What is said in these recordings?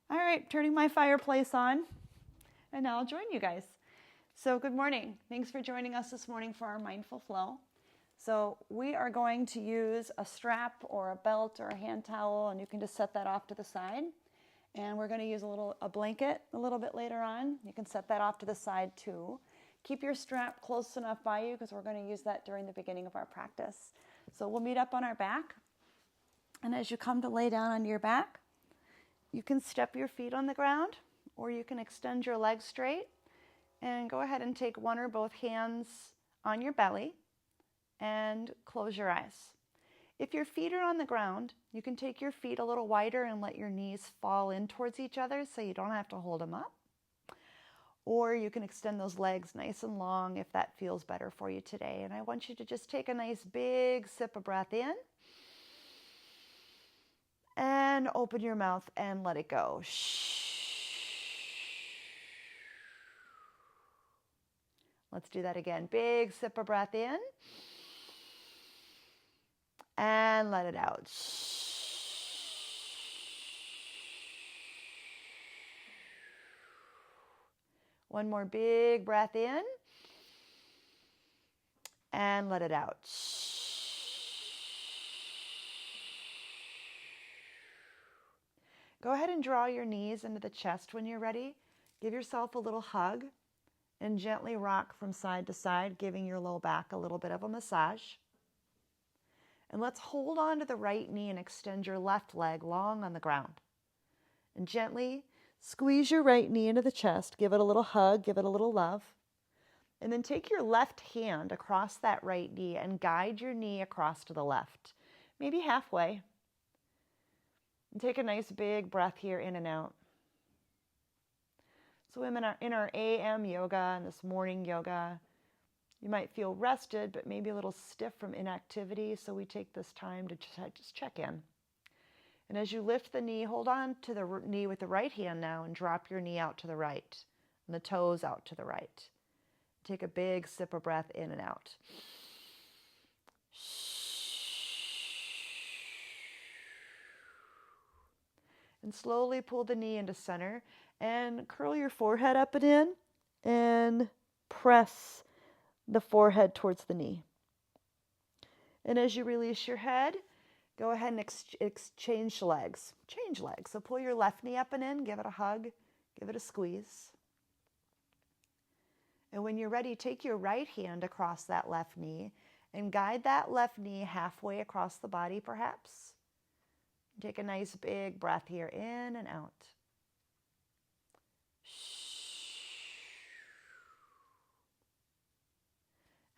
All right, turning my fireplace on, and now I'll join you guys. So good morning. Thanks for joining us this morning for our mindful flow. So we are going to use a strap or a belt or a hand towel, and you can just set that off to the side. And we're going to use a blanket a little bit later on. You can set that off to the side too. Keep your strap close enough by you because we're going to use that during the beginning of our practice. So we'll meet up on our back. And as you come to lay down on your back, you can step your feet on the ground, or you can extend your legs straight and go ahead and take one or both hands on your belly and close your eyes. If your feet are on the ground, you can take your feet a little wider and let your knees fall in towards each other so you don't have to hold them up. Or you can extend those legs nice and long if that feels better for you today. And I want you to just take a nice big sip of breath in. And open your mouth and let it go. Let's do that again. Big sip of breath in. And let it out. One more big breath in. And let it out. Go ahead and draw your knees into the chest when you're ready. Give yourself a little hug and gently rock from side to side, giving your low back a little bit of a massage. And let's hold on to the right knee and extend your left leg long on the ground. And gently squeeze your right knee into the chest. Give it a little hug, give it a little love. And then take your left hand across that right knee and guide your knee across to the left, maybe halfway. And take a nice big breath here in and out. So in our AM yoga and this morning yoga, you might feel rested, but maybe a little stiff from inactivity. So we take this time to just check in. And as you lift the knee, hold on to the knee with the right hand now and drop your knee out to the right and the toes out to the right. Take a big sip of breath in and out. And slowly pull the knee into center and curl your forehead up and in and press the forehead towards the knee. And as you release your head, go ahead and exchange legs. Change legs. So pull your left knee up and in, give it a hug, give it a squeeze. And when you're ready, take your right hand across that left knee and guide that left knee halfway across the body perhaps. Take a nice big breath here in and out.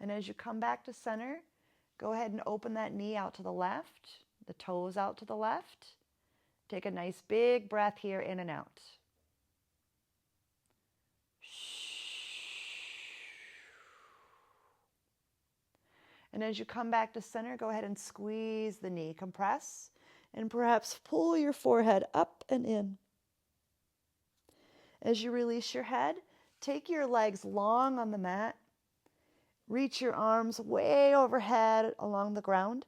And as you come back to center, go ahead and open that knee out to the left, the toes out to the left. Take a nice big breath here in and out. And as you come back to center, go ahead and squeeze the knee, compress. And perhaps pull your forehead up and in. As you release your head, take your legs long on the mat. Reach your arms way overhead along the ground.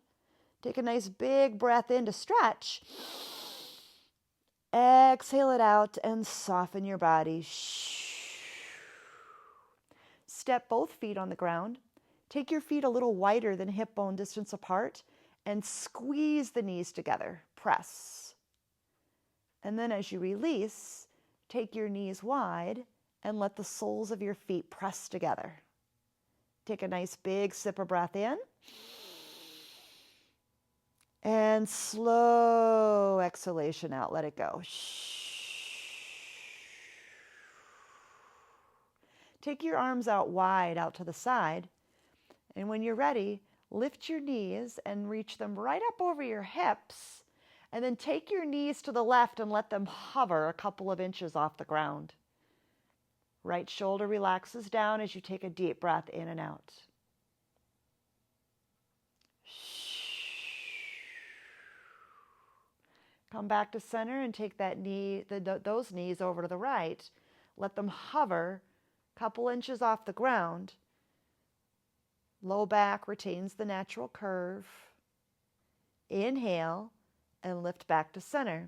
Take a nice big breath in to stretch. Exhale it out and soften your body. Step both feet on the ground. Take your feet a little wider than hip bone distance apart. And squeeze the knees together, press. And then as you release, take your knees wide and let the soles of your feet press together. Take a nice big sip of breath in. And slow exhalation out, let it go. Take your arms out wide, out to the side. And when you're ready, lift your knees and reach them right up over your hips. And then take your knees to the left and let them hover a couple of inches off the ground. Right shoulder relaxes down as you take a deep breath in and out. Come back to center and take that those knees over to the right. Let them hover a couple inches off the ground. Low back retains the natural curve. Inhale and lift back to center.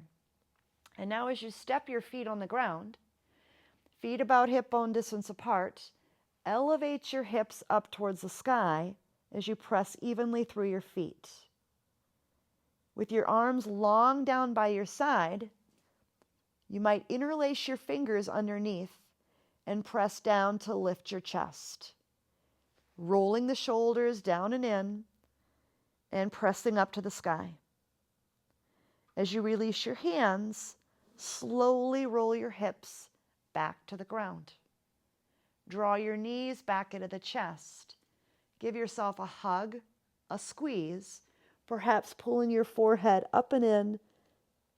And now as you step your feet on the ground, feet about hip bone distance apart, elevate your hips up towards the sky as you press evenly through your feet. With your arms long down by your side, you might interlace your fingers underneath and press down to lift your chest, rolling the shoulders down and in and pressing up to the sky. As you release your hands, slowly roll your hips back to the ground. Draw your knees back into the chest. Give yourself a hug, a squeeze, perhaps pulling your forehead up and in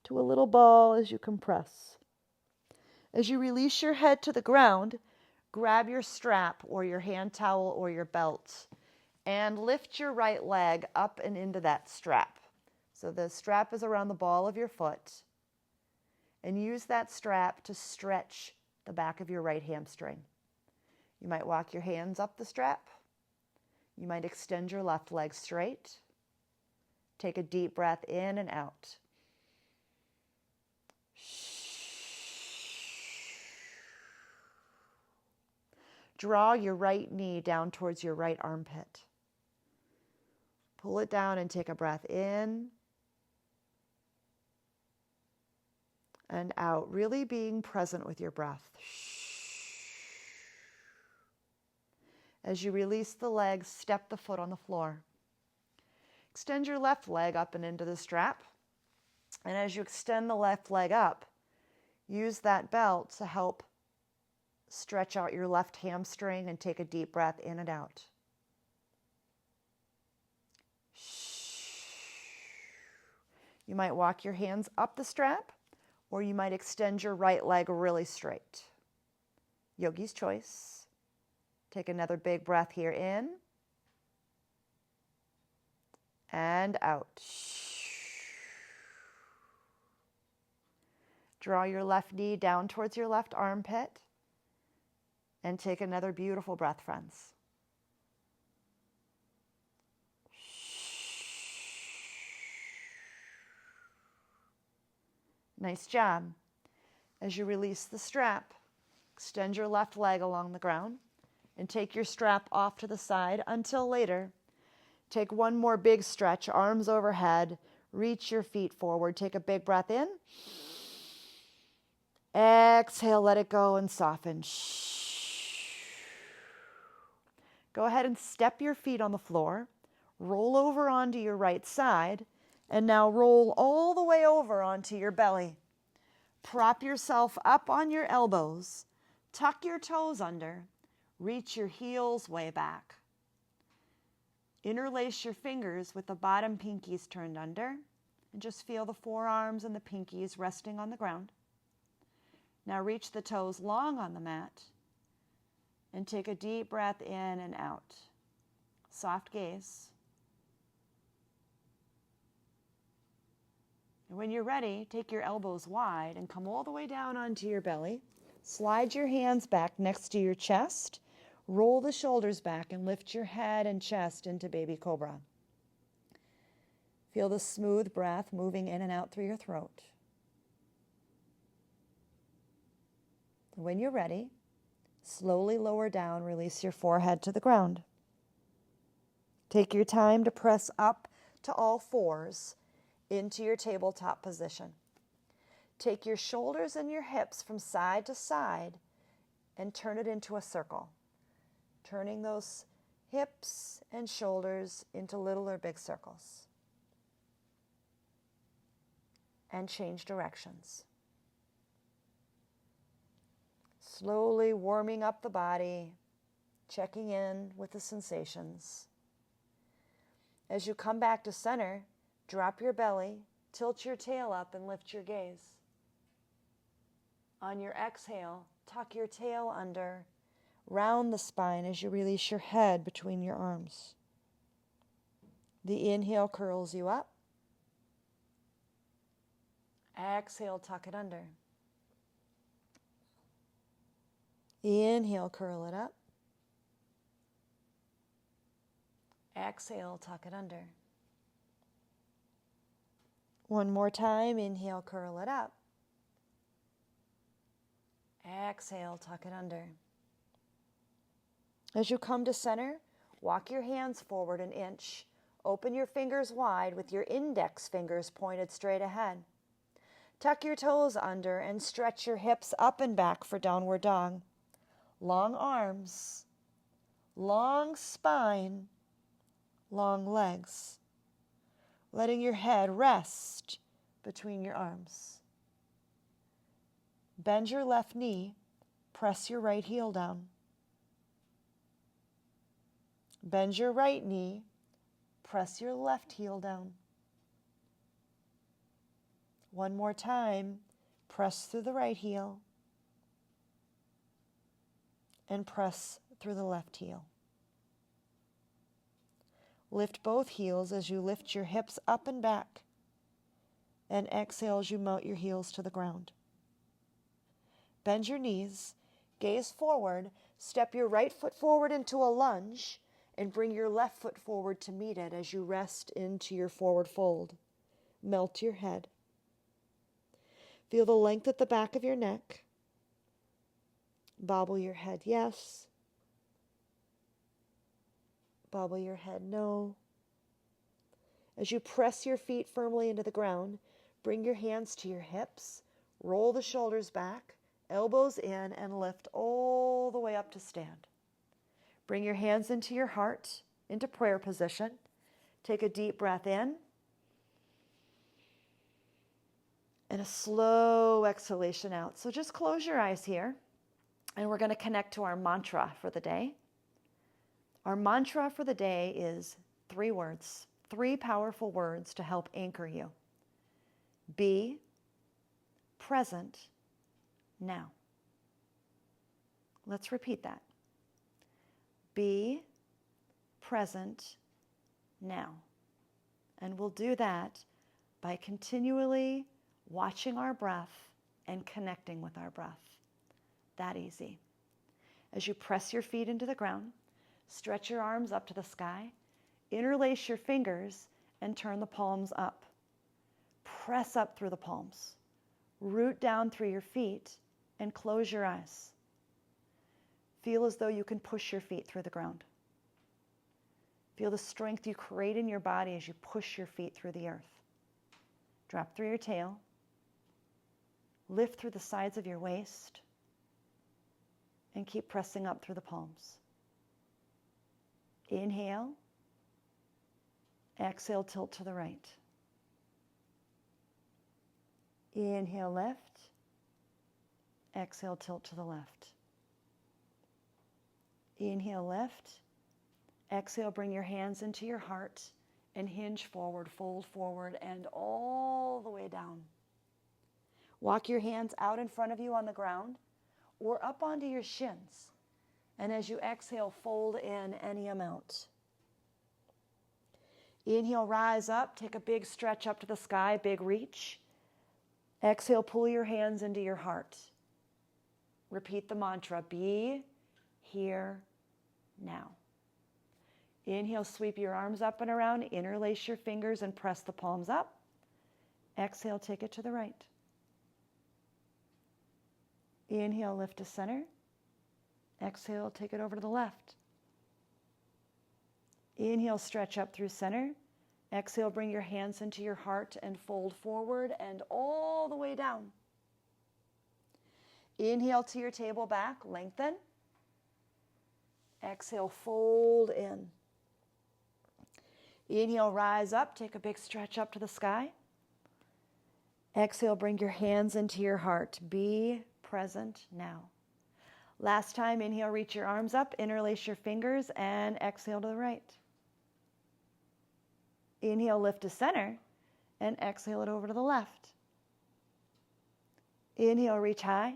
to a little ball as you compress. As you release your head to the ground, grab your strap or your hand towel or your belt and lift your right leg up and into that strap. So the strap is around the ball of your foot, and use that strap to stretch the back of your right hamstring. You might walk your hands up the strap. You might extend your left leg straight. Take a deep breath in and out. Draw your right knee down towards your right armpit. Pull it down and take a breath in and out, really being present with your breath. As you release the legs, step the foot on the floor. Extend your left leg up and into the strap. And as you extend the left leg up, use that belt to help stretch out your left hamstring and take a deep breath in and out. You might walk your hands up the strap, or you might extend your right leg really straight. Yogi's choice. Take another big breath here in and out. Draw your left knee down towards your left armpit and take another beautiful breath, friends. Nice job. As you release the strap, extend your left leg along the ground and take your strap off to the side until later. Take one more big stretch, arms overhead, reach your feet forward, take a big breath in. Exhale, let it go and soften. Go ahead and step your feet on the floor, roll over onto your right side, and now roll all the way over onto your belly. Prop yourself up on your elbows, tuck your toes under, reach your heels way back. Interlace your fingers with the bottom pinkies turned under, and just feel the forearms and the pinkies resting on the ground. Now reach the toes long on the mat and take a deep breath in and out. Soft gaze. And when you're ready, take your elbows wide and come all the way down onto your belly. Slide your hands back next to your chest. Roll the shoulders back and lift your head and chest into baby cobra. Feel the smooth breath moving in and out through your throat. When you're ready, slowly lower down, release your forehead to the ground. Take your time to press up to all fours into your tabletop position. Take your shoulders and your hips from side to side and turn it into a circle, turning those hips and shoulders into little or big circles. And change directions. Slowly warming up the body, checking in with the sensations. As you come back to center, drop your belly, tilt your tail up and lift your gaze. On your exhale, tuck your tail under, round the spine as you release your head between your arms. The inhale curls you up. Exhale, tuck it under. Inhale, curl it up. Exhale, tuck it under. One more time, inhale, curl it up. Exhale, tuck it under. As you come to center, walk your hands forward an inch. Open your fingers wide with your index fingers pointed straight ahead. Tuck your toes under and stretch your hips up and back for downward dog. Long arms, long spine, long legs. Letting your head rest between your arms. Bend your left knee, press your right heel down. Bend your right knee, press your left heel down. One more time, press through the right heel and press through the left heel. Lift both heels as you lift your hips up and back, and exhale as you mount your heels to the ground. Bend your knees, gaze forward, step your right foot forward into a lunge, and bring your left foot forward to meet it as you rest into your forward fold. Melt your head. Feel the length at the back of your neck. Bobble your head, yes. Bobble your head, no. As you press your feet firmly into the ground, bring your hands to your hips, roll the shoulders back, elbows in, and lift all the way up to stand. Bring your hands into your heart, into prayer position. Take a deep breath in, and a slow exhalation out. So just close your eyes here, and we're going to connect to our mantra for the day. Our mantra for the day is 3 words, 3 powerful words to help anchor you. Be present now. Let's repeat that. Be present now. And we'll do that by continually watching our breath and connecting with our breath. That easy. As you press your feet into the ground, stretch your arms up to the sky, interlace your fingers, and turn the palms up. Press up through the palms. Root down through your feet and close your eyes. Feel as though you can push your feet through the ground. Feel the strength you create in your body as you push your feet through the earth. Drop through your tail. Lift through the sides of your waist. And keep pressing up through the palms. Inhale. Exhale, tilt to the right. Inhale, lift. Exhale, tilt to the left. Inhale, lift. Exhale, bring your hands into your heart and hinge forward, fold forward, and all the way down. Walk your hands out in front of you on the ground or up onto your shins. And as you exhale, fold in any amount. Inhale, rise up, take a big stretch up to the sky, big reach. Exhale, pull your hands into your heart. Repeat the mantra, be here now. Inhale, sweep your arms up and around, interlace your fingers and press the palms up. Exhale, take it to the right. Inhale, lift to center. Exhale, take it over to the left. Inhale, stretch up through center. Exhale, bring your hands into your heart and fold forward and all the way down. Inhale to your table back, lengthen. Exhale, fold in. Inhale, rise up, take a big stretch up to the sky. Exhale, bring your hands into your heart. Be present now. Last time, inhale, reach your arms up, interlace your fingers, and exhale to the right. Inhale, lift to center, and exhale it over to the left. Inhale, reach high.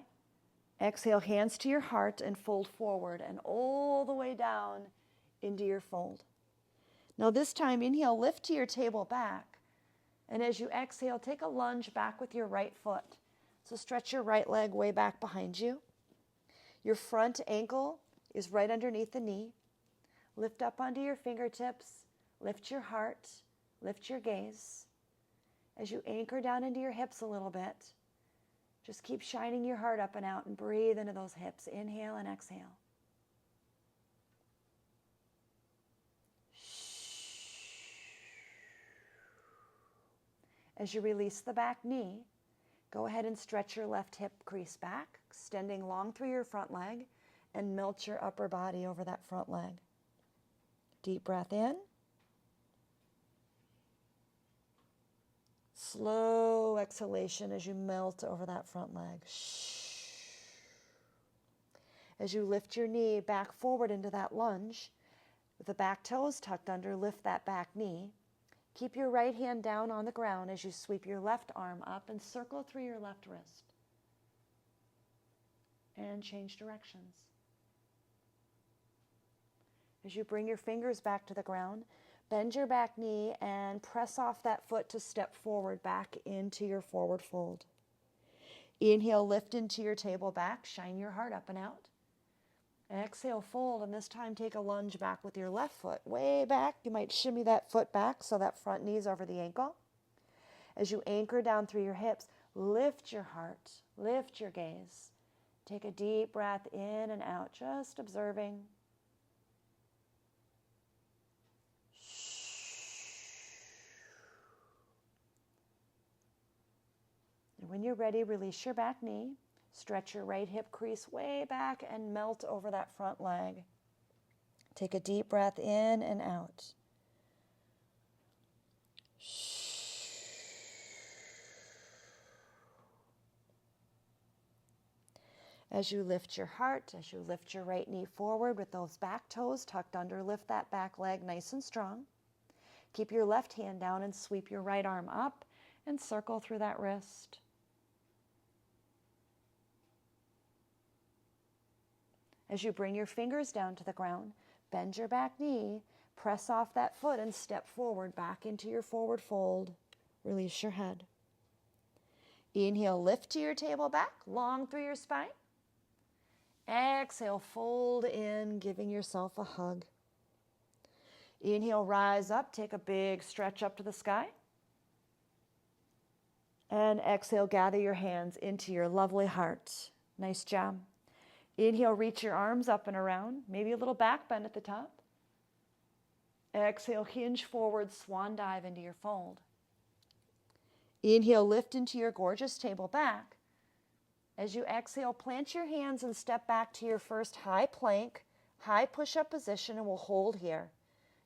Exhale, hands to your heart and fold forward and all the way down into your fold. Now this time, inhale, lift to your table back. And as you exhale, take a lunge back with your right foot. So stretch your right leg way back behind you. Your front ankle is right underneath the knee. Lift up onto your fingertips. Lift your heart. Lift your gaze. As you anchor down into your hips a little bit, just keep shining your heart up and out and breathe into those hips. Inhale and exhale. As you release the back knee, go ahead and stretch your left hip crease back, extending long through your front leg, and melt your upper body over that front leg. Deep breath in. Slow exhalation as you melt over that front leg. As you lift your knee back forward into that lunge, with the back toes tucked under, lift that back knee. Keep your right hand down on the ground as you sweep your left arm up and circle through your left wrist. And change directions. As you bring your fingers back to the ground, bend your back knee and press off that foot to step forward back into your forward fold. Inhale, lift into your table back, shine your heart up and out. Exhale, fold, and this time take a lunge back with your left foot way back. You might shimmy that foot back so that front knee's over the ankle. As you anchor down through your hips, lift your heart, lift your gaze. Take a deep breath in and out, just observing. And when you're ready, release your back knee. Stretch your right hip crease way back and melt over that front leg. Take a deep breath in and out. As you lift your heart, as you lift your right knee forward with those back toes tucked under, lift that back leg nice and strong. Keep your left hand down and sweep your right arm up and circle through that wrist. As you bring your fingers down to the ground, bend your back knee, press off that foot and step forward back into your forward fold. Release your head. Inhale, lift to your table back, long through your spine. Exhale, fold in, giving yourself a hug. Inhale, rise up, take a big stretch up to the sky. And exhale, gather your hands into your lovely heart. Nice job. Inhale, reach your arms up and around, maybe a little back bend at the top. Exhale, hinge forward, swan dive into your fold. Inhale, lift into your gorgeous table back. As you exhale, plant your hands and step back to your first high plank, high push-up position, and we'll hold here.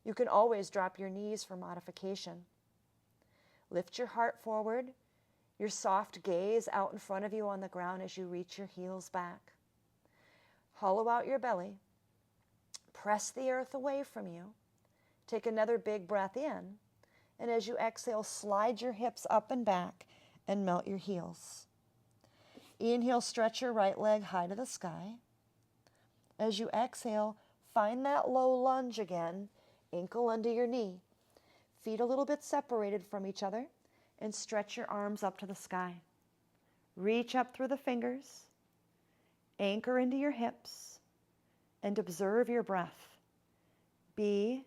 You can always drop your knees for modification. Lift your heart forward, your soft gaze out in front of you on the ground as you reach your heels back. Hollow out your belly. Press the earth away from you. Take another big breath in. And as you exhale, slide your hips up and back and melt your heels. Inhale, stretch your right leg high to the sky. As you exhale, find that low lunge again, ankle under your knee. Feet a little bit separated from each other and stretch your arms up to the sky. Reach up through the fingers. Anchor into your hips and observe your breath. Be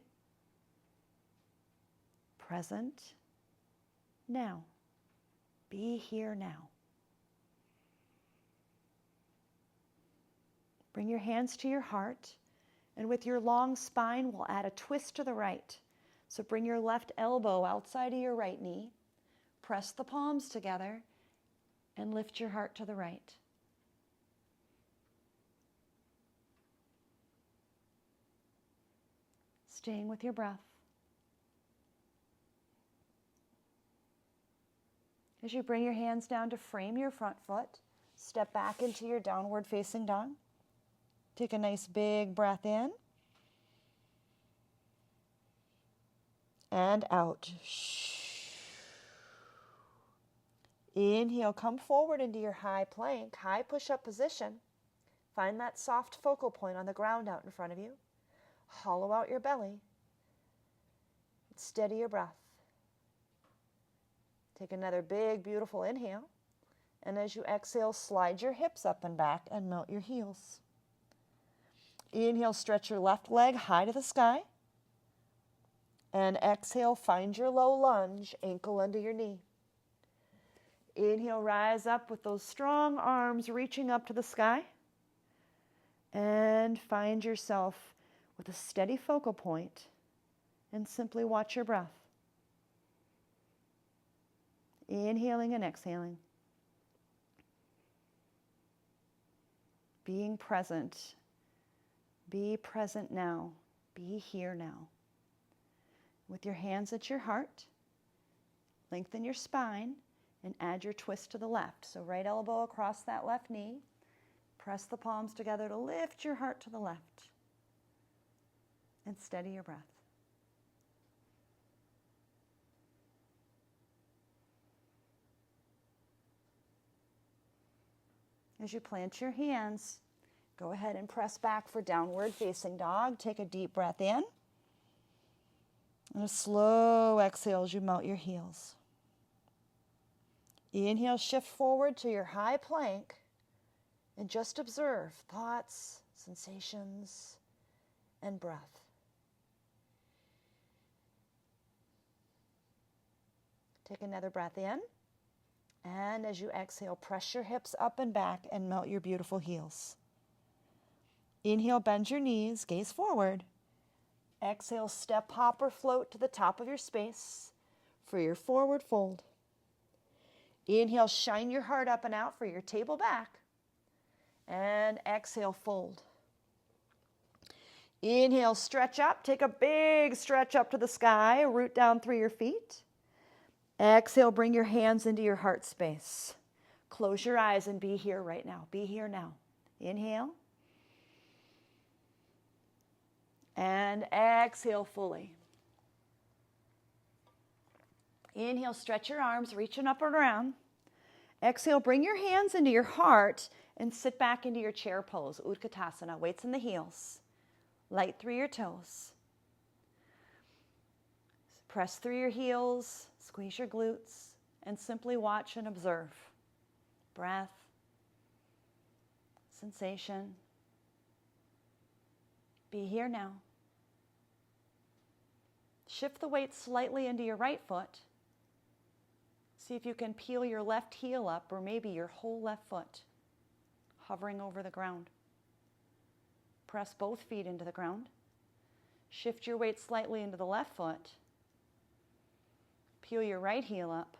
present now. Be here now. Bring your hands to your heart, and with your long spine, we'll add a twist to the right. So bring your left elbow outside of your right knee, press the palms together, and lift your heart to the right. Staying with your breath. As you bring your hands down to frame your front foot, step back into your downward facing dog. Take a nice big breath in and out. Inhale, come forward into your high plank, high push-up position. Find that soft focal point on the ground out in front of you. Hollow out your belly. Steady your breath. Take another big, beautiful inhale. And as you exhale, slide your hips up and back and melt your heels. Inhale, stretch your left leg high to the sky. And exhale, find your low lunge, ankle under your knee. Inhale, rise up with those strong arms reaching up to the sky. And find yourself with a steady focal point and simply watch your breath. Inhaling and exhaling. Being present. Be present now. Be here now. With your hands at your heart, lengthen your spine and add your twist to the left. So right elbow across that left knee. Press the palms together to lift your heart to the left. And steady your breath. As you plant your hands, go ahead and press back for downward facing dog. Take a deep breath in. And a slow exhale as you melt your heels. Inhale, shift forward to your high plank and just observe thoughts, sensations, and breath. Take another breath in. And as you exhale, press your hips up and back and melt your beautiful heels. Inhale, bend your knees, gaze forward. Exhale, step, hop, or float to the top of your space for your forward fold. Inhale, shine your heart up and out for your table back. And exhale, fold. Inhale, stretch up. Take a big stretch up to the sky. Root down through your feet. Exhale, bring your hands into your heart space. Close your eyes and be here right now. Be here now. Inhale. And exhale fully. Inhale, stretch your arms, reaching up and around. Exhale, bring your hands into your heart and sit back into your chair pose, Utkatasana, weights in the heels. Light through your toes. Press through your heels, squeeze your glutes, and simply watch and observe. Breath, sensation. Be here now. Shift the weight slightly into your right foot. See if you can peel your left heel up, or maybe your whole left foot, hovering over the ground. Press both feet into the ground. Shift your weight slightly into the left foot. Peel your right heel up,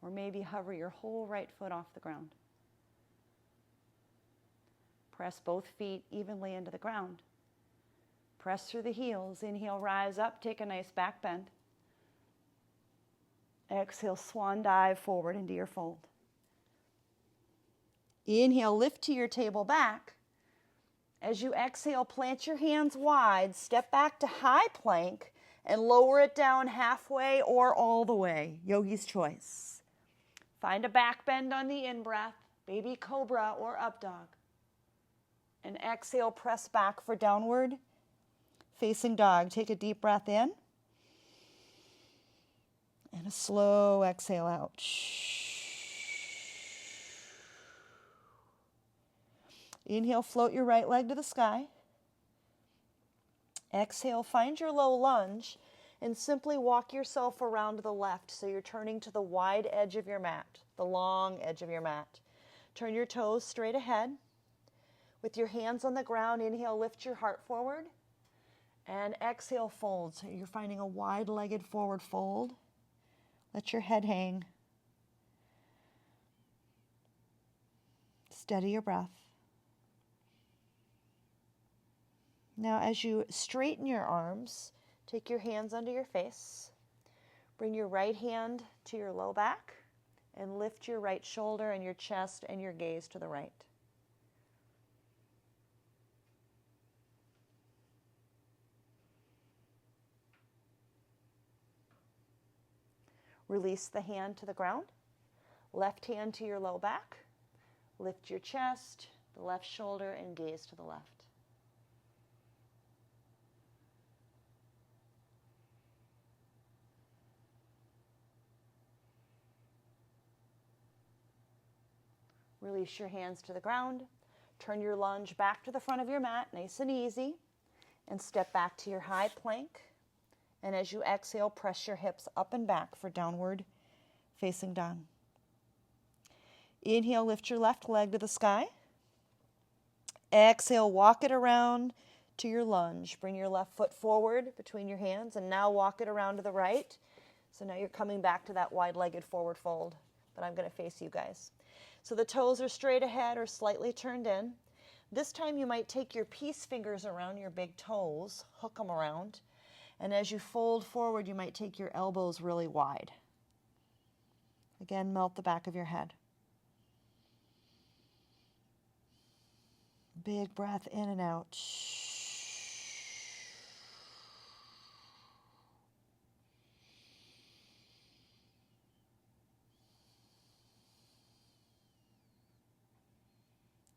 or maybe hover your whole right foot off the ground. Press both feet evenly into the ground. Press through the heels. Inhale, rise up, take a nice back bend. Exhale, swan dive forward into your fold. Inhale, lift to your table back. As you exhale, plant your hands wide, step back to high plank, and lower it down halfway or all the way, yogi's choice. Find a back bend on the in-breath, baby cobra or up dog. And exhale, press back for downward facing dog. Take a deep breath in. And a slow exhale out. Inhale, float your right leg to the sky. Exhale, find your low lunge and simply walk yourself around to the left so you're turning to the wide edge of your mat, the long edge of your mat. Turn your toes straight ahead. With your hands on the ground, inhale, lift your heart forward. And exhale, fold. So you're finding a wide-legged forward fold. Let your head hang. Steady your breath. Now, as you straighten your arms, take your hands under your face. Bring your right hand to your low back and lift your right shoulder and your chest and your gaze to the right. Release the hand to the ground. Left hand to your low back. Lift your chest, the left shoulder, and gaze to the left. Release your hands to the ground. Turn your lunge back to the front of your mat, nice and easy. And step back to your high plank. And as you exhale, press your hips up and back for downward facing dog. Inhale, lift your left leg to the sky. Exhale, walk it around to your lunge. Bring your left foot forward between your hands, and now walk it around to the right. So now you're coming back to that wide-legged forward fold, but I'm going to face you guys. So the toes are straight ahead or slightly turned in. This time you might take your peace fingers around your big toes, hook them around, and as you fold forward, you might take your elbows really wide. Again, melt the back of your head. Big breath in and out.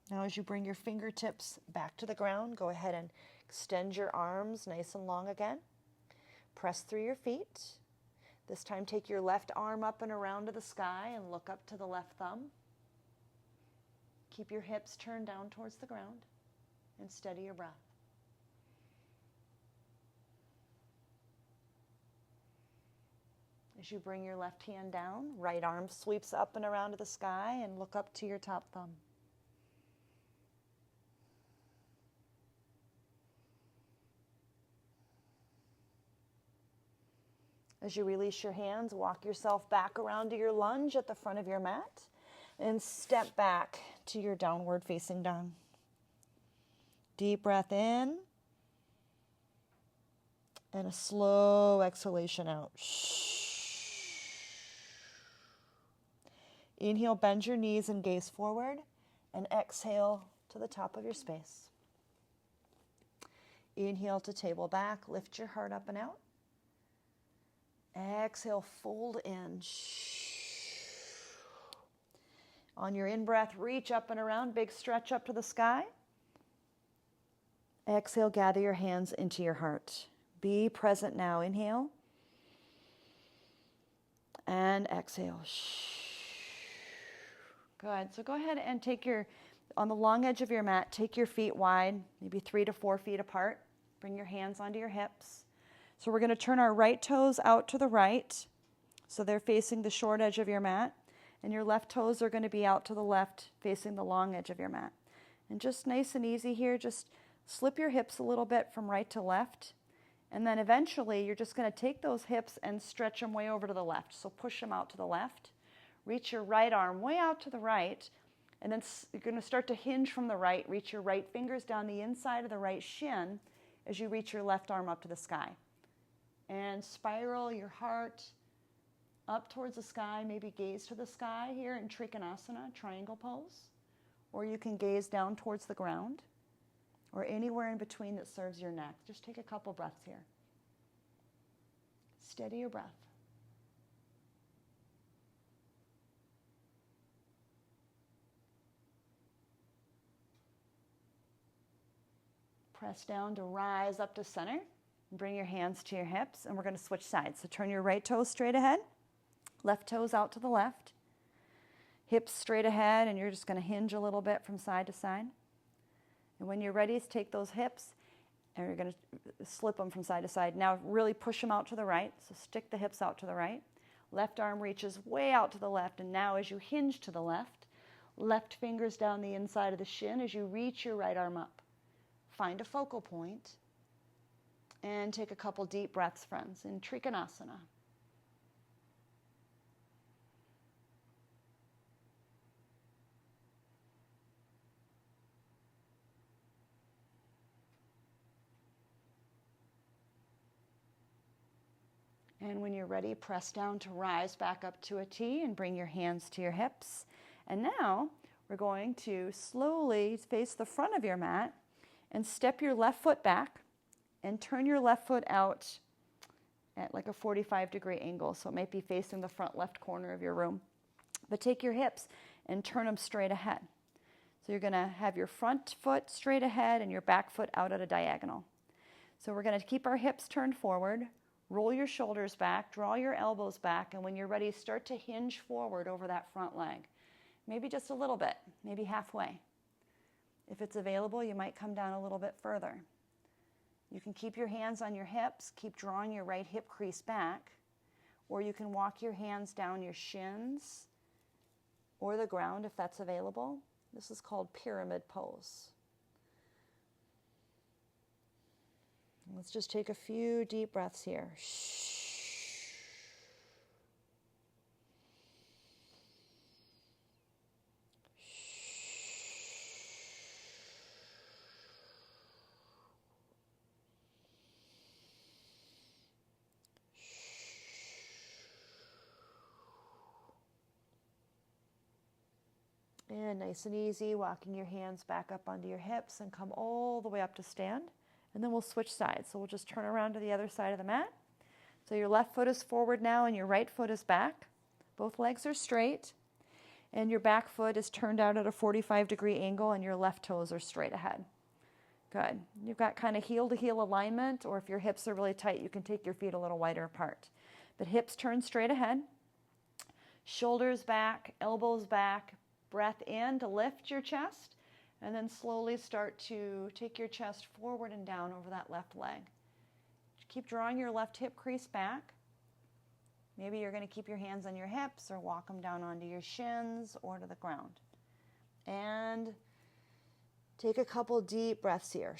Now as you bring your fingertips back to the ground, go ahead and extend your arms nice and long again. Press through your feet. This time take your left arm up and around to the sky and look up to the left thumb. Keep your hips turned down towards the ground and steady your breath. As you bring your left hand down, right arm sweeps up and around to the sky and look up to your top thumb. As you release your hands, walk yourself back around to your lunge at the front of your mat and step back to your downward facing dog. Deep breath in and a slow exhalation out. Inhale, bend your knees and gaze forward, and exhale to the top of your space. Inhale to table back, lift your heart up and out. Exhale, fold in. On your in-breath, reach up and around, big stretch up to the sky. Exhale, gather your hands into your heart. Be present now. Inhale. And exhale. Good. So go ahead and on the long edge of your mat, take your feet wide, maybe 3 to 4 feet apart. Bring your hands onto your hips. So we're going to turn our right toes out to the right, so they're facing the short edge of your mat, and your left toes are going to be out to the left, facing the long edge of your mat. And just nice and easy here, just slip your hips a little bit from right to left, and then eventually you're just going to take those hips and stretch them way over to the left. So push them out to the left, reach your right arm way out to the right, and then you're going to start to hinge from the right, reach your right fingers down the inside of the right shin as you reach your left arm up to the sky. And spiral your heart up towards the sky, maybe gaze to the sky here in Trikonasana, triangle pose. Or you can gaze down towards the ground, or anywhere in between that serves your neck. Just take a couple breaths here. Steady your breath. Press down to rise up to center. Bring your hands to your hips, and we're going to switch sides. So turn your right toes straight ahead, left toes out to the left, hips straight ahead, and you're just going to hinge a little bit from side to side. And when you're ready, take those hips, and you're going to slip them from side to side. Now really push them out to the right, so stick the hips out to the right. Left arm reaches way out to the left, and now as you hinge to the left fingers down the inside of the shin as you reach your right arm up. Find a focal point. And take a couple deep breaths, friends, in Trikonasana. And when you're ready, press down to rise back up to a T and bring your hands to your hips. And now we're going to slowly face the front of your mat and step your left foot back. And turn your left foot out at like a 45-degree angle. So it might be facing the front left corner of your room. But take your hips and turn them straight ahead. So you're going to have your front foot straight ahead and your back foot out at a diagonal. So we're going to keep our hips turned forward. Roll your shoulders back. Draw your elbows back. And when you're ready, start to hinge forward over that front leg. Maybe just a little bit, maybe halfway. If it's available, you might come down a little bit further. You can keep your hands on your hips, keep drawing your right hip crease back, or you can walk your hands down your shins or the ground if that's available. This is called pyramid pose. Let's just take a few deep breaths here. And nice and easy, walking your hands back up onto your hips and come all the way up to stand. And then we'll switch sides. So we'll just turn around to the other side of the mat. So your left foot is forward now and your right foot is back. Both legs are straight. And your back foot is turned out at a 45-degree angle and your left toes are straight ahead. Good. You've got kind of heel-to-heel alignment, or if your hips are really tight, you can take your feet a little wider apart. But hips turn straight ahead. Shoulders back, elbows back. Breath in to lift your chest, and then slowly start to take your chest forward and down over that left leg. Keep drawing your left hip crease back. Maybe you're going to keep your hands on your hips or walk them down onto your shins or to the ground. And take a couple deep breaths here.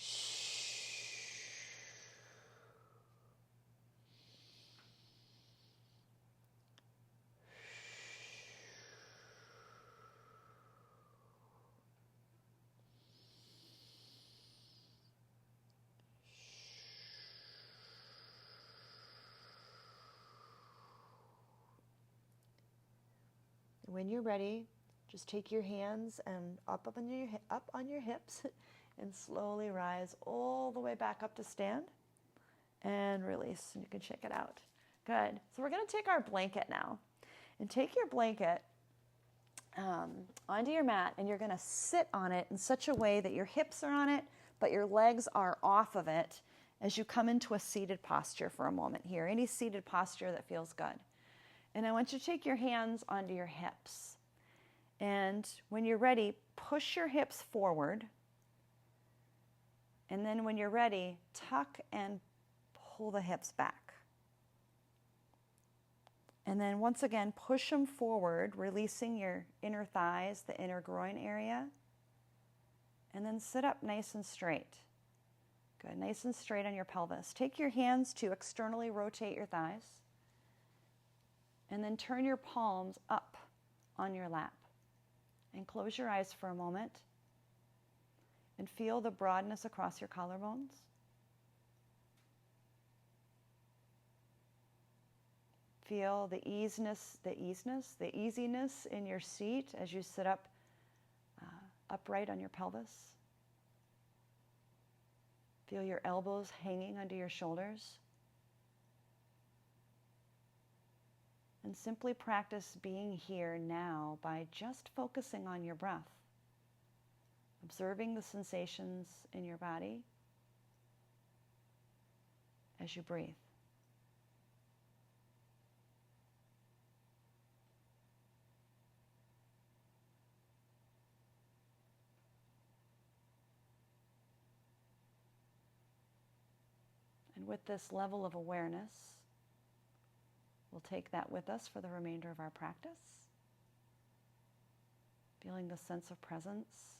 When you're ready, just take your hands and up on your hips and slowly rise all the way back up to stand and release. And you can check it out. Good. So we're going to take our blanket now and take your blanket onto your mat, and you're going to sit on it in such a way that your hips are on it, but your legs are off of it as you come into a seated posture for a moment here. Any seated posture that feels good. And I want you to take your hands onto your hips. And when you're ready, push your hips forward. And then when you're ready, tuck and pull the hips back. And then once again, push them forward, releasing your inner thighs, the inner groin area. And then sit up nice and straight. Good, nice and straight on your pelvis. Take your hands to externally rotate your thighs. And then turn your palms up on your lap. And close your eyes for a moment. And feel the broadness across your collarbones. Feel the easiness in your seat as you sit up upright on your pelvis. Feel your elbows hanging under your shoulders. And simply practice being here now by just focusing on your breath, observing the sensations in your body as you breathe. And with this level of awareness, we'll take that with us for the remainder of our practice. Feeling the sense of presence,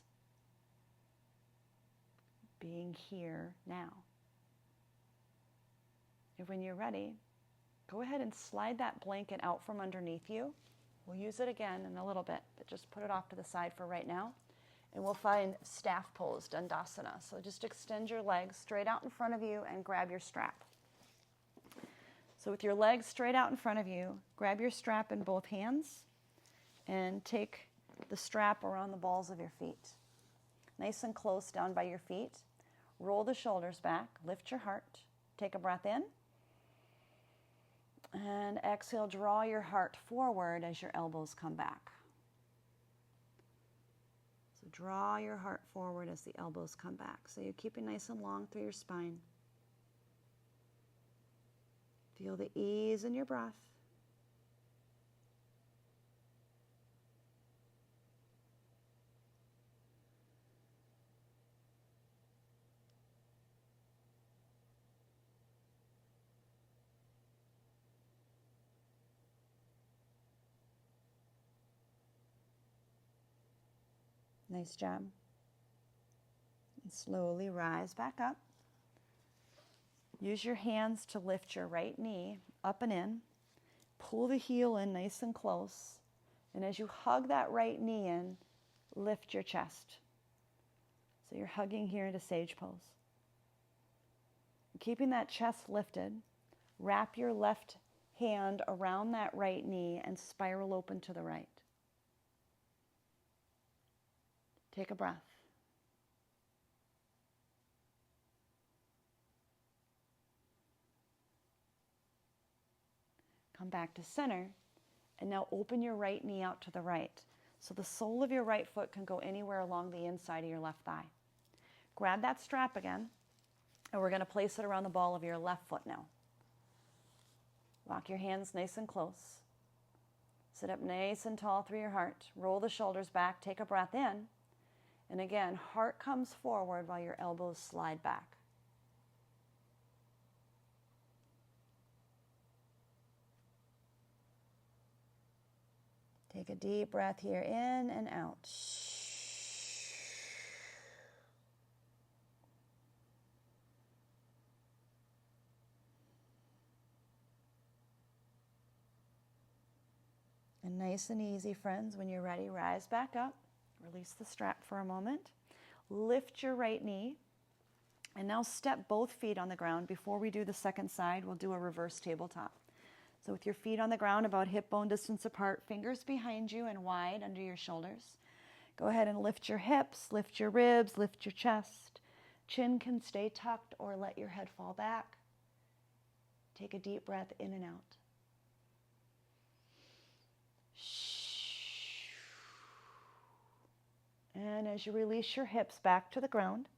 being here now. And when you're ready, go ahead and slide that blanket out from underneath you. We'll use it again in a little bit, but just put it off to the side for right now. And we'll find staff pose, Dandasana. So just extend your legs straight out in front of you and grab your strap. So with your legs straight out in front of you, grab your strap in both hands and take the strap around the balls of your feet. Nice and close down by your feet. Roll the shoulders back, lift your heart. Take a breath in. And exhale, draw your heart forward as your elbows come back. So draw your heart forward as the elbows come back. So you keep it nice and long through your spine. Feel the ease in your breath. Nice job. And slowly rise back up. Use your hands to lift your right knee up and in. Pull the heel in nice and close. And as you hug that right knee in, lift your chest. So you're hugging here into sage pose. Keeping that chest lifted, wrap your left hand around that right knee and spiral open to the right. Take a breath. Come back to center, and now open your right knee out to the right. So the sole of your right foot can go anywhere along the inside of your left thigh. Grab that strap again, and we're going to place it around the ball of your left foot now. Lock your hands nice and close. Sit up nice and tall through your heart. Roll the shoulders back. Take a breath in. And again, heart comes forward while your elbows slide back. Take a deep breath here, in and out. And nice and easy, friends, when you're ready, rise back up. Release the strap for a moment. Lift your right knee. And now step both feet on the ground. Before we do the second side, we'll do a reverse tabletop. So with your feet on the ground about hip bone distance apart, fingers behind you and wide under your shoulders. Go ahead and lift your hips, lift your ribs, lift your chest. Chin can stay tucked or let your head fall back. Take a deep breath in and out. And as you release your hips back to the ground,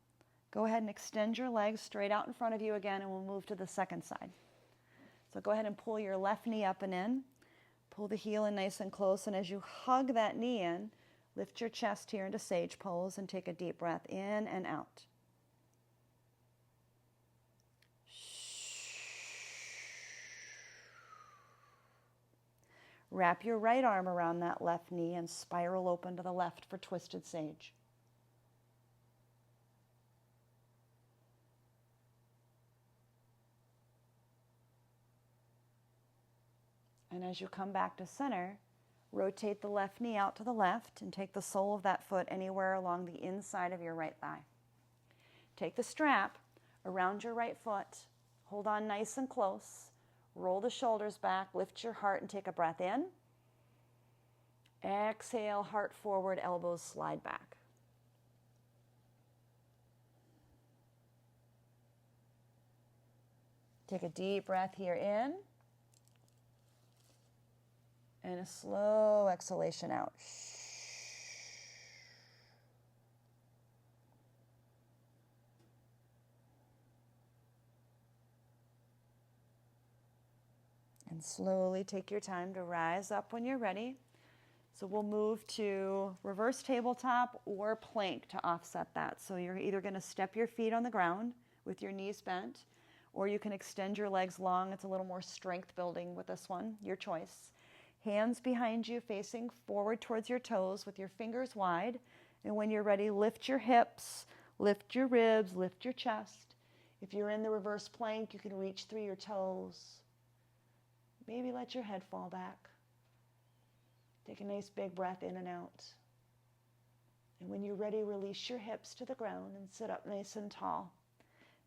go ahead and extend your legs straight out in front of you again, and we'll move to the second side. So go ahead and pull your left knee up and in. Pull the heel in nice and close, and as you hug that knee in, lift your chest here into sage pose and take a deep breath in and out. Wrap your right arm around that left knee and spiral open to the left for twisted sage. And as you come back to center, rotate the left knee out to the left and take the sole of that foot anywhere along the inside of your right thigh. Take the strap around your right foot, hold on nice and close, roll the shoulders back, lift your heart and take a breath in. Exhale, heart forward, elbows slide back. Take a deep breath here in. And a slow exhalation out. And slowly take your time to rise up when you're ready. So we'll move to reverse tabletop or plank to offset that. So you're either going to step your feet on the ground with your knees bent, or you can extend your legs long. It's a little more strength building with this one, your choice. Hands behind you facing forward towards your toes with your fingers wide. And when you're ready, lift your hips, lift your ribs, lift your chest. If you're in the reverse plank, you can reach through your toes. Maybe let your head fall back. Take a nice big breath in and out. And when you're ready, release your hips to the ground and sit up nice and tall.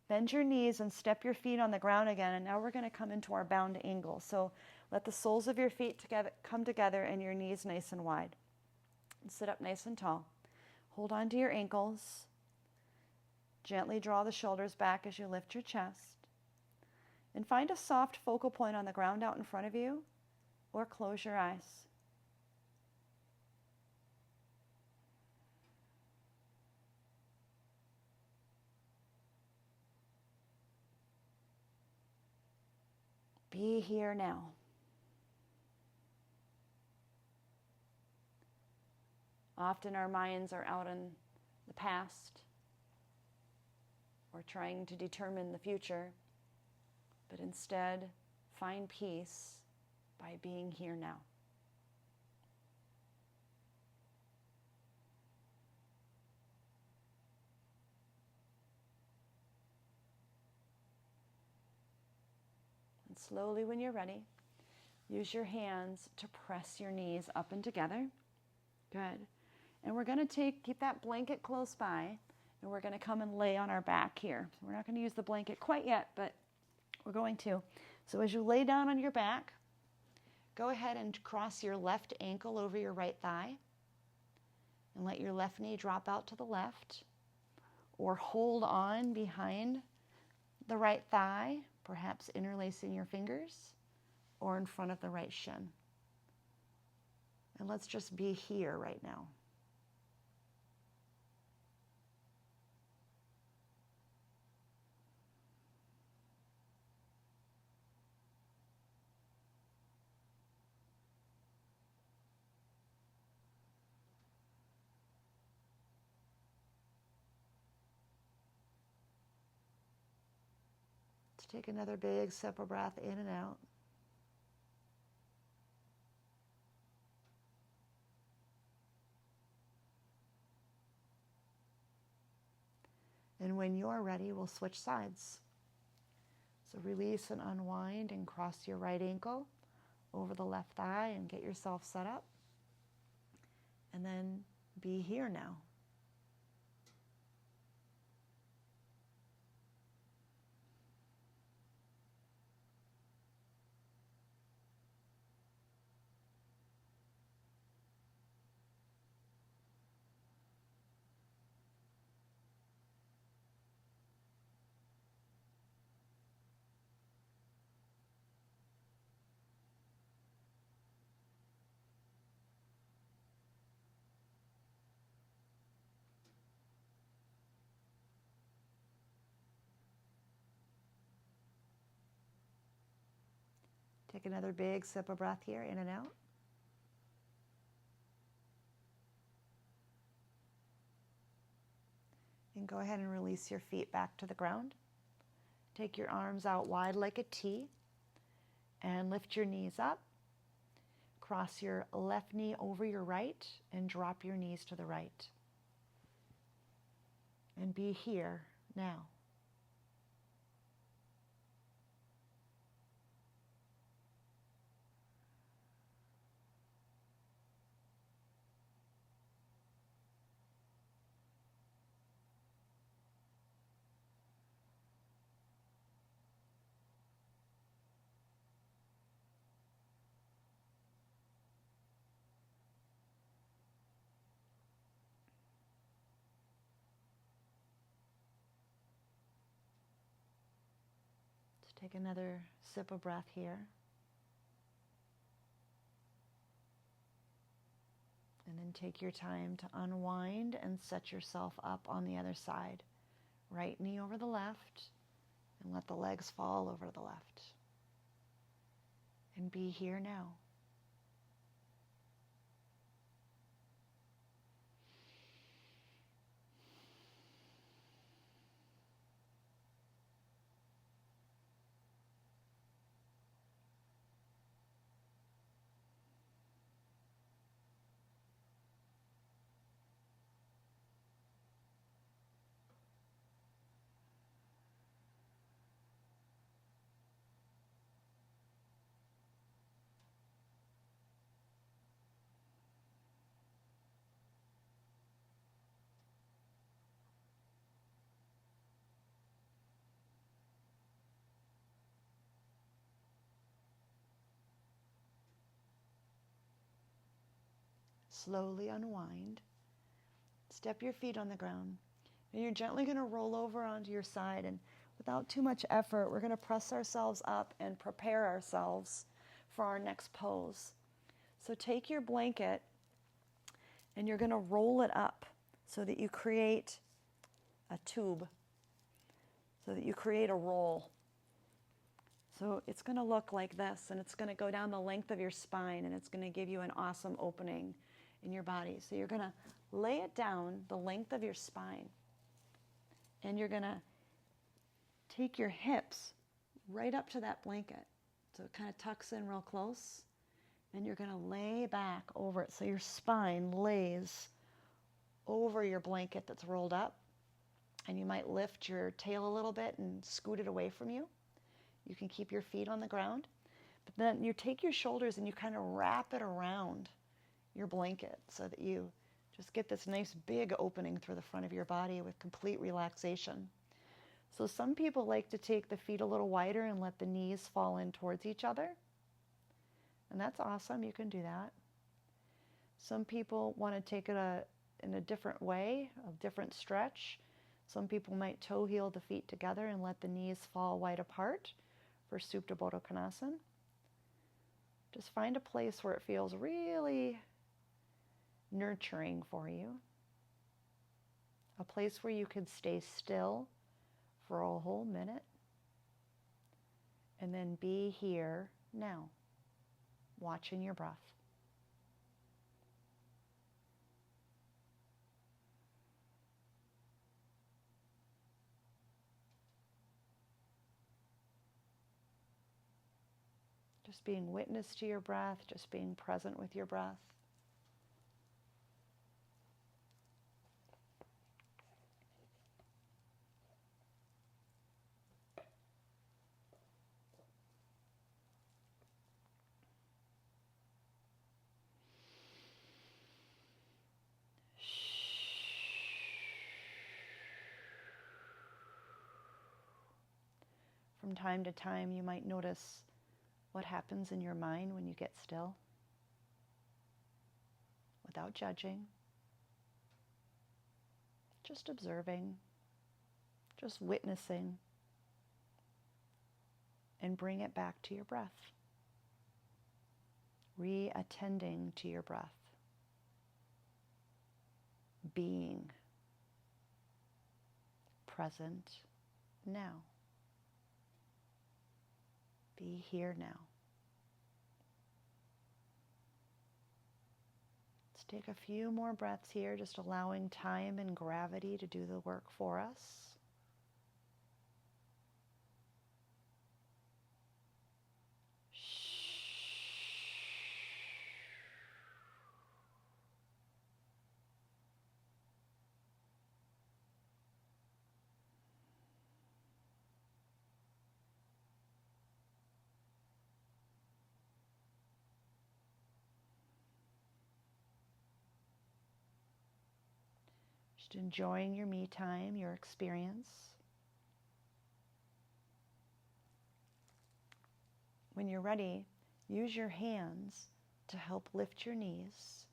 Bend your knees and step your feet on the ground again. And now we're going to come into our bound angle. So let the soles of your feet come together and your knees nice and wide. And sit up nice and tall. Hold on to your ankles. Gently draw the shoulders back as you lift your chest. And find a soft focal point on the ground out in front of you, or close your eyes. Be here now. Often our minds are out in the past or trying to determine the future, but instead find peace by being here now. Slowly, when you're ready, use your hands to press your knees up and together. Good. And we're going to keep that blanket close by, and we're going to come and lay on our back here. We're not going to use the blanket quite yet, but we're going to. So as you lay down on your back, go ahead and cross your left ankle over your right thigh, and let your left knee drop out to the left, or hold on behind the right thigh, perhaps interlacing your fingers, or in front of the right shin. And let's just be here right now. Let's take another big sip of breath in and out. And when you're ready, we'll switch sides. So release and unwind and cross your right ankle over the left thigh and get yourself set up. And then be here now. Take another big sip of breath here, in and out. And go ahead and release your feet back to the ground. Take your arms out wide like a T and lift your knees up. Cross your left knee over your right and drop your knees to the right. And be here now. Take another sip of breath here. And then take your time to unwind and set yourself up on the other side. Right knee over the left, and let the legs fall over the left. And be here now. Slowly unwind. Step your feet on the ground. And you're gently going to roll over onto your side, and without too much effort, we're going to press ourselves up and prepare ourselves for our next pose. So take your blanket and you're going to roll it up so that you create a tube, so that you create a roll. So it's going to look like this, and it's going to go down the length of your spine, and it's going to give you an awesome opening in your body. So you're going to lay it down the length of your spine, and you're going to take your hips right up to that blanket. So it kind of tucks in real close, and you're going to lay back over it so your spine lays over your blanket that's rolled up, and you might lift your tail a little bit and scoot it away from you. You can keep your feet on the ground, but then you take your shoulders and you kind of wrap it around your blanket so that you just get this nice big opening through the front of your body with complete relaxation. So some people like to take the feet a little wider and let the knees fall in towards each other. And that's awesome. You can do that. Some people want to take it in a different way, a different stretch. Some people might toe heel the feet together and let the knees fall wide apart for Supta Baddha Konasana. Just find a place where it feels really nurturing for you. A place where you can stay still for a whole minute and then be here now, watching your breath. Just being witness to your breath, just being present with your breath. From time to time, you might notice what happens in your mind when you get still, without judging, just observing, just witnessing, and bring it back to your breath, re-attending to your breath, being present now. Be here now. Let's take a few more breaths here, just allowing time and gravity to do the work for us. Just enjoying your me time, your experience. When you're ready, use your hands to help lift your knees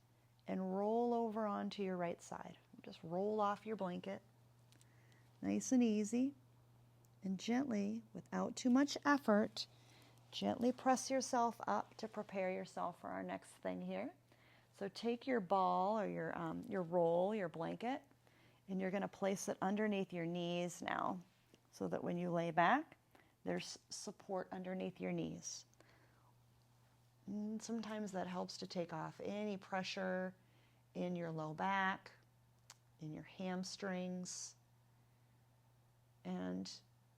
and roll over onto your right side. Just roll off your blanket, nice and easy, and gently, without too much effort, gently press yourself up to prepare yourself for our next thing here. So take your ball or your roll, your blanket, and you're going to place it underneath your knees now so that when you lay back, there's support underneath your knees. And sometimes that helps to take off any pressure in your low back, in your hamstrings, and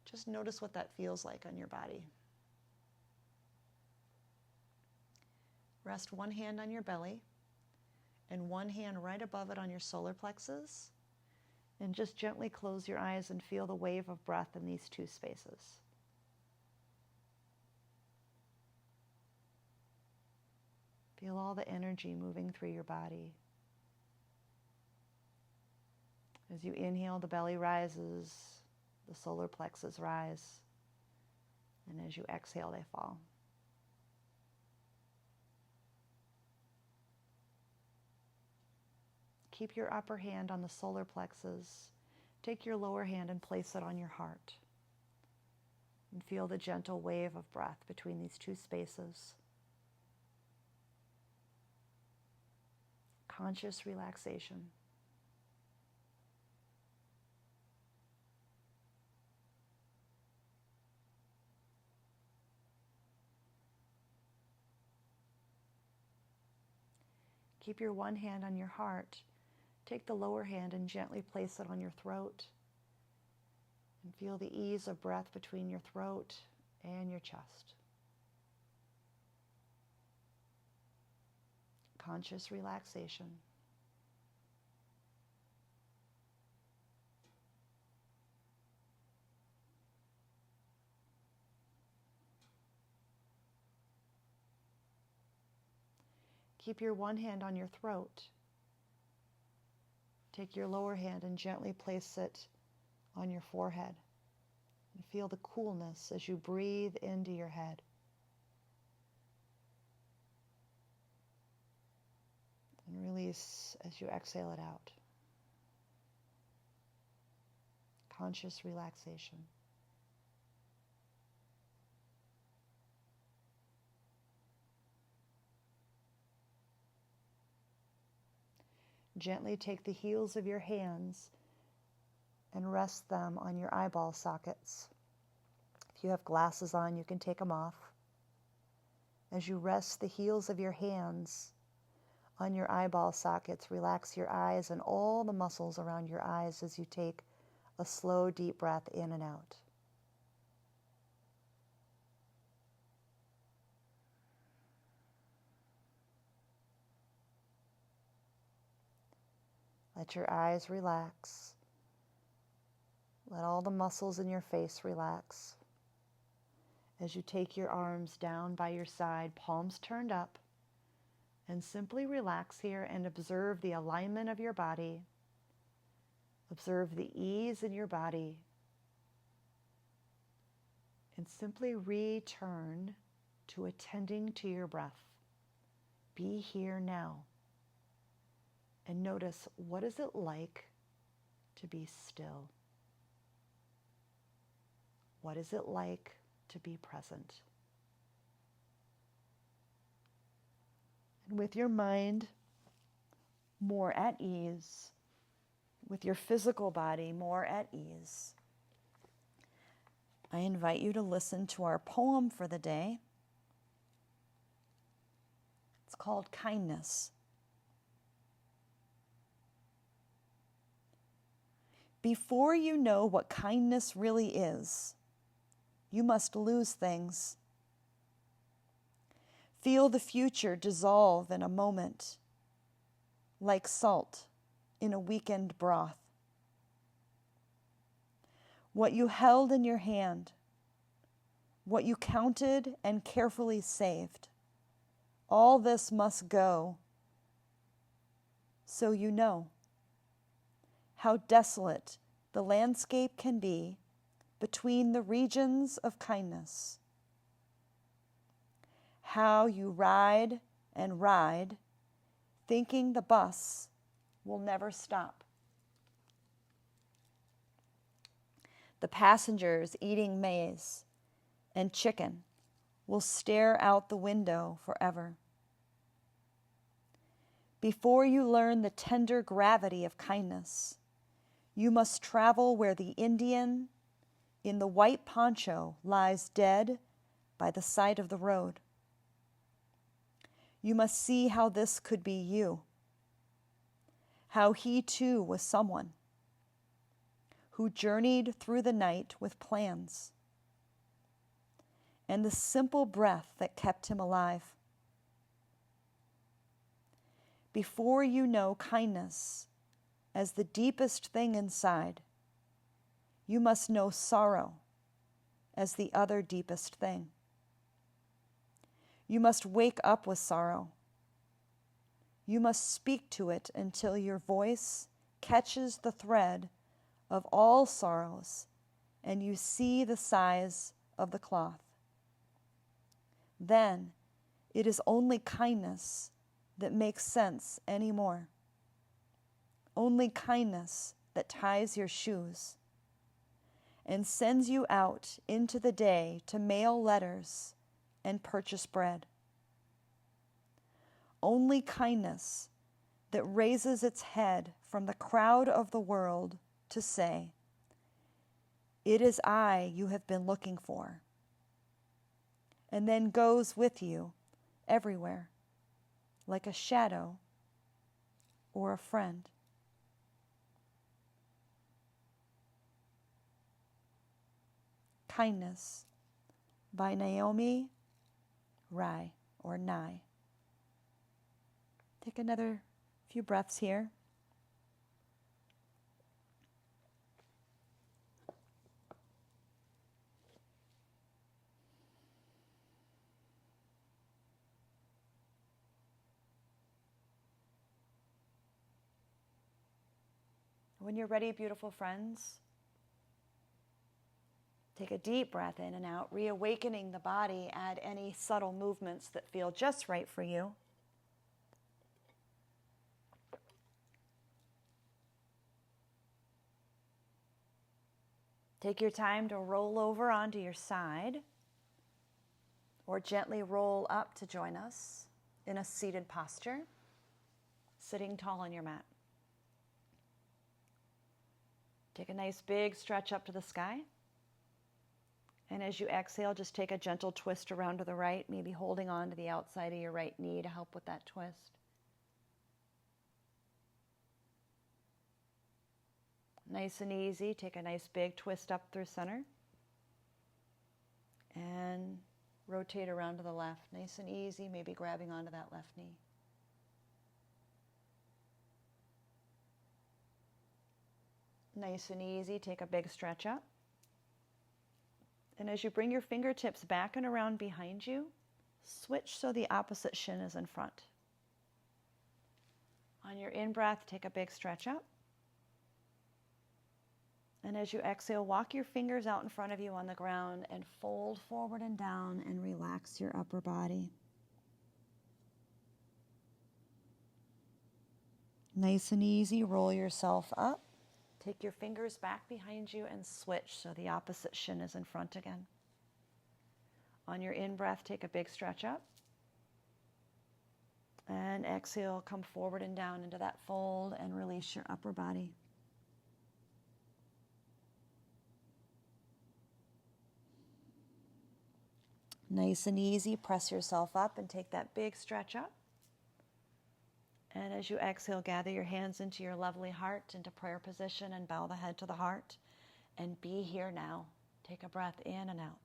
just notice what that feels like on your body. Rest one hand on your belly and one hand right above it on your solar plexus. And just gently close your eyes and feel the wave of breath in these two spaces. Feel all the energy moving through your body. As you inhale, the belly rises, the solar plexus rise, and as you exhale, they fall. Keep your upper hand on the solar plexus. Take your lower hand and place it on your heart. And feel the gentle wave of breath between these two spaces. Conscious relaxation. Keep your one hand on your heart. Take the lower hand and gently place it on your throat. And feel the ease of breath between your throat and your chest. Conscious relaxation. Keep your one hand on your throat. Take your lower hand and gently place it on your forehead. And feel the coolness as you breathe into your head. And release as you exhale it out. Conscious relaxation. Gently take the heels of your hands and rest them on your eyeball sockets. If you have glasses on, you can take them off. As you rest the heels of your hands on your eyeball sockets, relax your eyes and all the muscles around your eyes as you take a slow, deep breath in and out. Let your eyes relax. Let all the muscles in your face relax. As you take your arms down by your side, palms turned up, and simply relax here and observe the alignment of your body. Observe the ease in your body. And simply return to attending to your breath. Be here now. And notice, what is it like to be still? What is it like to be present? And with your mind more at ease, with your physical body more at ease, I invite you to listen to our poem for the day. It's called Kindness. Before you know what kindness really is, you must lose things. Feel the future dissolve in a moment, like salt in a weakened broth. What you held in your hand, what you counted and carefully saved, all this must go, so you know how desolate the landscape can be between the regions of kindness. How you ride and ride, thinking the bus will never stop. The passengers eating maize and chicken will stare out the window forever. Before you learn the tender gravity of kindness, you must travel where the Indian in the white poncho lies dead by the side of the road. You must see how this could be you, how he too was someone who journeyed through the night with plans, and the simple breath that kept him alive. Before you know kindness as the deepest thing inside, you must know sorrow as the other deepest thing. You must wake up with sorrow. You must speak to it until your voice catches the thread of all sorrows and you see the size of the cloth. Then it is only kindness that makes sense anymore. Only kindness that ties your shoes and sends you out into the day to mail letters and purchase bread. Only kindness that raises its head from the crowd of the world to say, "It is I you have been looking for," and then goes with you everywhere, like a shadow or a friend. Kindness by Naomi Rai or Nai. Take another few breaths here. When you're ready, beautiful friends, take a deep breath in and out, reawakening the body. Add any subtle movements that feel just right for you. Take your time to roll over onto your side or gently roll up to join us in a seated posture, sitting tall on your mat. Take a nice big stretch up to the sky. And as you exhale, just take a gentle twist around to the right, maybe holding on to the outside of your right knee to help with that twist. Nice and easy. Take a nice big twist up through center. And rotate around to the left. Nice and easy, maybe grabbing onto that left knee. Nice and easy. Take a big stretch up. And as you bring your fingertips back and around behind you, switch so the opposite shin is in front. On your in-breath, take a big stretch up. And as you exhale, walk your fingers out in front of you on the ground and fold forward and down and relax your upper body. Nice and easy, roll yourself up. Take your fingers back behind you and switch so the opposite shin is in front again. On your in-breath, take a big stretch up. And exhale, come forward and down into that fold and release your upper body. Nice and easy, press yourself up and take that big stretch up. And as you exhale, gather your hands into your lovely heart, into prayer position, and bow the head to the heart. And be here now. Take a breath in and out.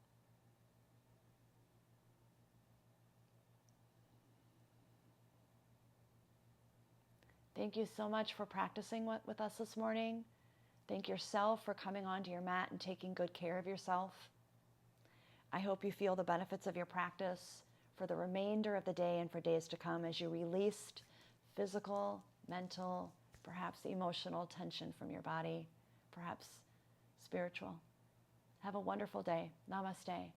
Thank you so much for practicing with us this morning. Thank yourself for coming onto your mat and taking good care of yourself. I hope you feel the benefits of your practice for the remainder of the day and for days to come as you released physical, mental, perhaps emotional tension from your body, perhaps spiritual. Have a wonderful day. Namaste.